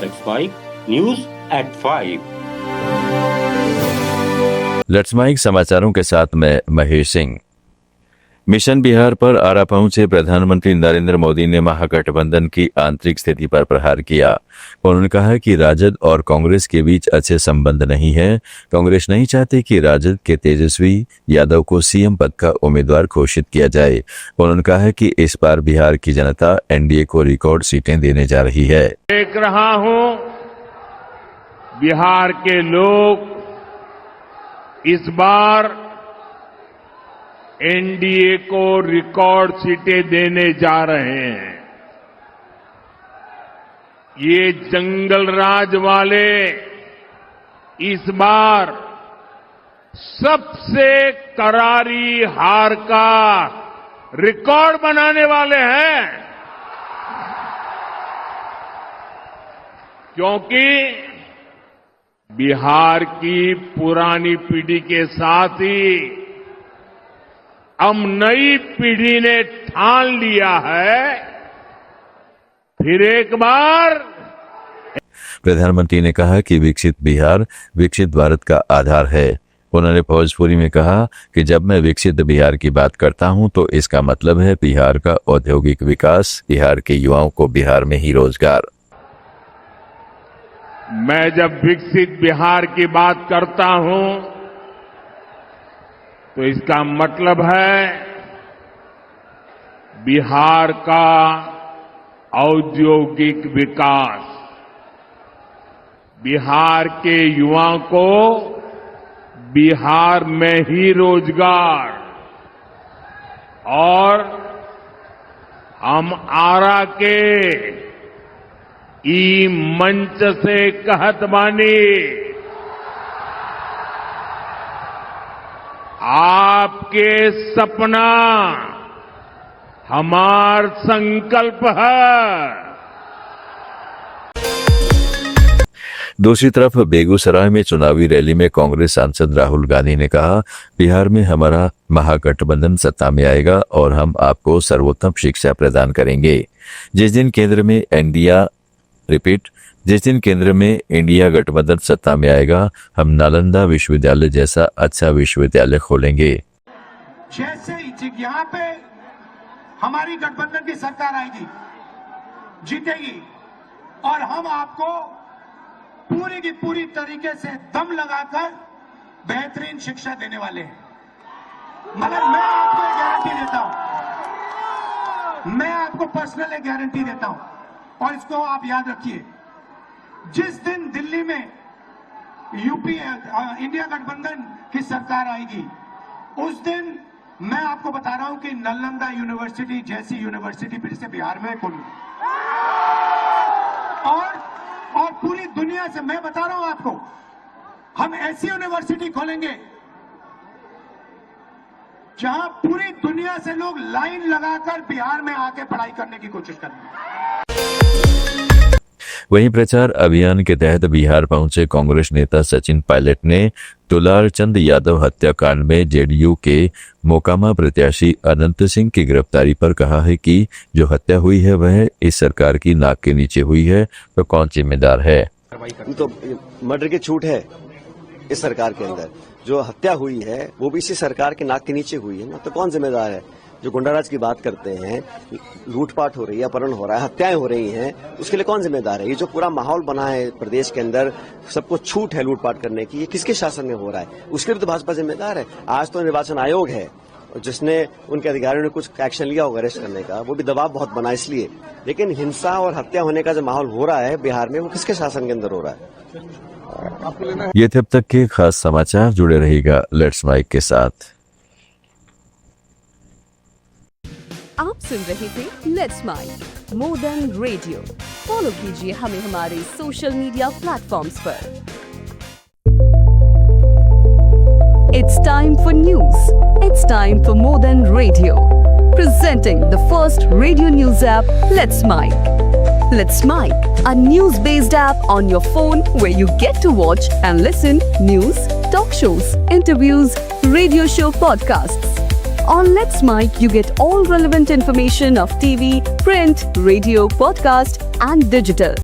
Let's Mic news at 5। Let's Mic समाचारों के साथ मैं महेश सिंह। मिशन बिहार पर आरा पहुंचे प्रधानमंत्री नरेंद्र मोदी ने महागठबंधन की आंतरिक स्थिति पर प्रहार किया। उन्होंने कहा कि राजद और कांग्रेस के बीच अच्छे संबंध नहीं है। कांग्रेस नहीं चाहती कि राजद के तेजस्वी यादव को सीएम पद का उम्मीदवार घोषित किया जाए। उन्होंने कहा कि इस बार बिहार की जनता एनडीए को रिकॉर्ड सीटें देने जा रही है। देख रहा हूं बिहार के लोग इस बार एनडीए को रिकॉर्ड सीटें देने जा रहे हैं। ये जंगल राज वाले इस बार सबसे करारी हार का रिकॉर्ड बनाने वाले हैं, क्योंकि बिहार की पुरानी पीढ़ी के साथ ही हम नई पीढ़ी ने ठान लिया है फिर एक बार। प्रधानमंत्री ने कहा कि विकसित बिहार विकसित भारत का आधार है। उन्होंने भोजपुरी में कहा कि जब मैं विकसित बिहार की बात करता हूं तो इसका मतलब है बिहार का औद्योगिक विकास, बिहार के युवाओं को बिहार में ही रोजगार। मैं जब विकसित बिहार की बात करता हूं तो इसका मतलब है बिहार का औद्योगिक विकास, बिहार के युवाओं को बिहार में ही रोजगार, और हम आरा के ई मंच से कहत बानी, आपके सपना हमार संकल्प है। दूसरी तरफ बेगूसराय में चुनावी रैली में कांग्रेस सांसद राहुल गांधी ने कहा, बिहार में हमारा महागठबंधन सत्ता में आएगा और हम आपको सर्वोत्तम शिक्षा प्रदान करेंगे। जिस दिन केंद्र में इंडिया गठबंधन सत्ता में आएगा, हम नालंदा विश्वविद्यालय जैसा अच्छा विश्वविद्यालय खोलेंगे। जैसे यहाँ पे हमारी गठबंधन की सरकार आएगी, जीतेगी, और हम आपको पूरी की पूरी तरीके से दम लगाकर बेहतरीन शिक्षा देने वाले हैं। मगर मैं आपको गारंटी देता हूं, मैं आपको पर्सनल गारंटी देता हूं, और इसको आप याद रखिए, जिस दिन दिल्ली में यूपी इंडिया गठबंधन की सरकार आएगी, उस दिन मैं आपको बता रहा हूं कि नालंदा यूनिवर्सिटी जैसी यूनिवर्सिटी फिर से बिहार में खुली, और पूरी दुनिया से मैं बता रहा हूं आपको, हम ऐसी यूनिवर्सिटी खोलेंगे जहां पूरी दुनिया से लोग लाइन लगाकर बिहार में आके पढ़ाई करने की कोशिश करेंगे। वहीं प्रचार अभियान के तहत बिहार पहुंचे कांग्रेस नेता सचिन पायलट ने दुलारचंद यादव हत्याकांड में जेडीयू के मोकामा प्रत्याशी अनंत सिंह की गिरफ्तारी पर कहा है कि जो हत्या हुई है वह इस सरकार की नाक के नीचे हुई है, तो कौन जिम्मेदार है? तो मर्डर की छूट है इस सरकार के अंदर, जो हत्या हुई है वो भी इसी सरकार के नाक के नीचे हुई है ना, तो कौन जिम्मेदार है? जो गुंडाराज की बात करते हैं, लूटपाट हो रही है, अपहरण हो रहा है, हत्याएं हो रही हैं, उसके लिए कौन जिम्मेदार है? ये जो पूरा माहौल बना है प्रदेश के अंदर, सबको छूट है लूटपाट करने की, ये किसके शासन में हो रहा है? उसके लिए तो भाजपा जिम्मेदार है। आज तो निर्वाचन आयोग है जिसने उनके अधिकारियों ने कुछ एक्शन लिया होगा अरेस्ट करने का, वो भी दबाव बहुत बना इसलिए, लेकिन हिंसा और हत्या होने का जो माहौल हो रहा है बिहार में, वो किसके शासन के अंदर हो रहा है? ये थे अब तक के खास समाचार। जुड़े रहिएगा लेट्स माइक के साथ। आप सुन रहे थे Let's Mic more than radio. Follow कीजिए हमें हमारे सोशल मीडिया प्लेटफॉर्म्स पर। It's time for news. It's time for more than radio. Presenting the first radio news app, Let's Mic. Let's Mic, a news-based app on your phone where you get to watch and listen news, talk shows, interviews, radio show podcasts. On Let's Mic, you get all relevant information of TV, print, radio, podcast, and digital.